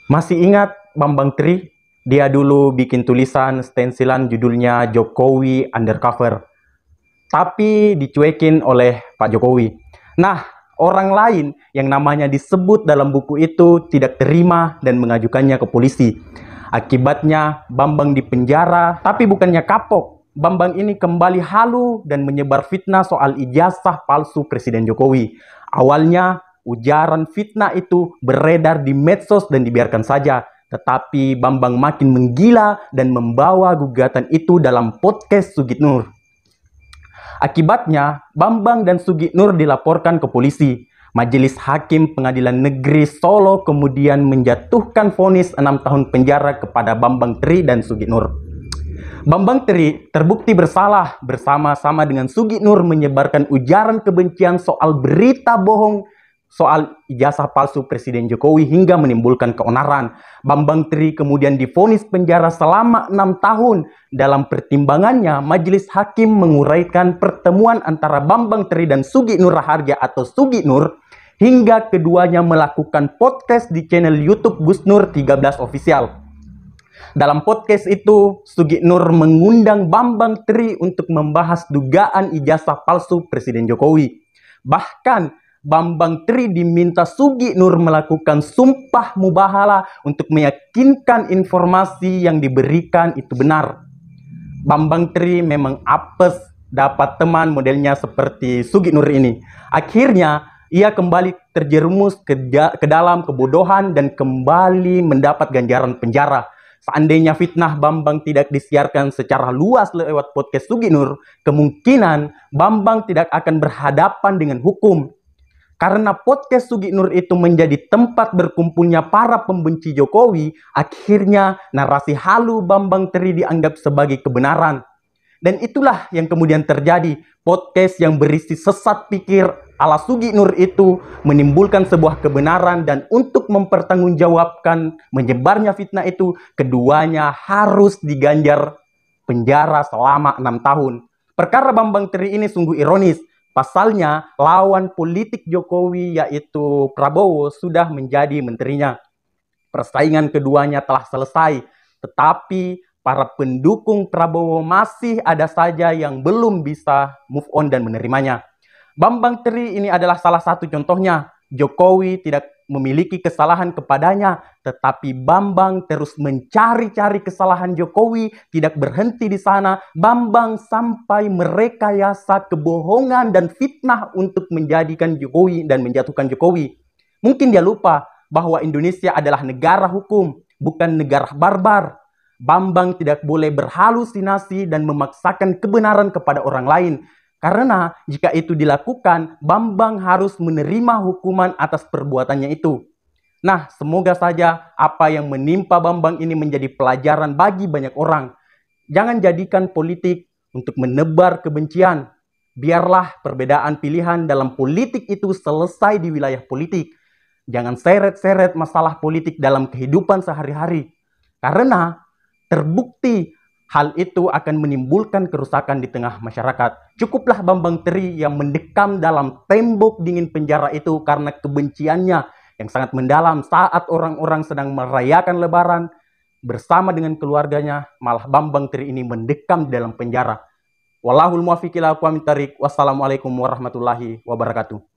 Masih ingat Bambang Tri? Dia dulu bikin tulisan stensilan judulnya Jokowi Undercover. Tapi dicuekin oleh Pak Jokowi. Nah, orang lain yang namanya disebut dalam buku itu tidak terima dan mengajukannya ke polisi. Akibatnya Bambang dipenjara, tapi bukannya kapok. Bambang ini kembali halu dan menyebar fitnah soal ijazah palsu Presiden Jokowi. Awalnya ujaran fitnah itu beredar di medsos dan dibiarkan saja. Tetapi Bambang makin menggila dan membawa gugatan itu dalam podcast Sugit Nur. Akibatnya, Bambang dan Sugit Nur dilaporkan ke polisi. Majelis Hakim Pengadilan Negeri Solo kemudian menjatuhkan vonis 6 tahun penjara kepada Bambang Tri dan Sugit Nur. Bambang Tri terbukti bersalah bersama-sama dengan Sugit Nur menyebarkan ujaran kebencian soal berita bohong soal ijazah palsu Presiden Jokowi hingga menimbulkan keonaran. Bambang Tri kemudian divonis penjara selama 6 tahun. Dalam pertimbangannya, Majelis Hakim menguraikan pertemuan antara Bambang Tri dan Sugit Nur Raharja atau Sugit Nur hingga keduanya melakukan podcast di channel YouTube Gus Nur 13 Official. Dalam podcast itu, Sugit Nur mengundang Bambang Tri untuk membahas dugaan ijazah palsu Presiden Jokowi. Bahkan, Bambang Tri diminta Sugit Nur melakukan sumpah mubahala untuk meyakinkan informasi yang diberikan itu benar. Bambang Tri memang apes dapat teman modelnya seperti Sugit Nur ini. Akhirnya, ia kembali terjerumus ke dalam kebodohan dan kembali mendapat ganjaran penjara. Seandainya fitnah Bambang tidak disiarkan secara luas lewat podcast Sugit Nur, kemungkinan Bambang tidak akan berhadapan dengan hukum. Karena podcast Sugit Nur itu menjadi tempat berkumpulnya para pembenci Jokowi, akhirnya narasi halu Bambang Tri dianggap sebagai kebenaran. Dan itulah yang kemudian terjadi. Podcast yang berisi sesat pikir ala Sugit Nur itu menimbulkan sebuah kebenaran, dan untuk mempertanggungjawabkan menyebarnya fitnah itu, keduanya harus diganjar penjara selama 6 tahun. Perkara Bambang Tri ini sungguh ironis. Pasalnya, lawan politik Jokowi yaitu Prabowo sudah menjadi menterinya. Persaingan keduanya telah selesai, tetapi para pendukung Prabowo masih ada saja yang belum bisa move on dan menerimanya. Bambang Tri ini adalah salah satu contohnya. Jokowi tidak memiliki kesalahan kepadanya, tetapi Bambang terus mencari-cari kesalahan Jokowi, tidak berhenti di sana. Bambang sampai merekayasa kebohongan dan fitnah untuk menjadikan Jokowi dan menjatuhkan Jokowi. Mungkin dia lupa bahwa Indonesia adalah negara hukum, bukan negara barbar. Bambang tidak boleh berhalusinasi dan memaksakan kebenaran kepada orang lain. Karena jika itu dilakukan, Bambang harus menerima hukuman atas perbuatannya itu. Nah, semoga saja apa yang menimpa Bambang ini menjadi pelajaran bagi banyak orang. Jangan jadikan politik untuk menebar kebencian. Biarlah perbedaan pilihan dalam politik itu selesai di wilayah politik. Jangan seret-seret masalah politik dalam kehidupan sehari-hari. Karena terbukti hal itu akan menimbulkan kerusakan di tengah masyarakat. Cukuplah Bambang Tri yang mendekam dalam tembok dingin penjara itu karena kebenciannya yang sangat mendalam saat orang-orang sedang merayakan Lebaran bersama dengan keluarganya, malah Bambang Tri ini mendekam di dalam penjara. Wallahul muwaffiq ila aqwamit thariq. Wassalamualaikum warahmatullahi wabarakatuh.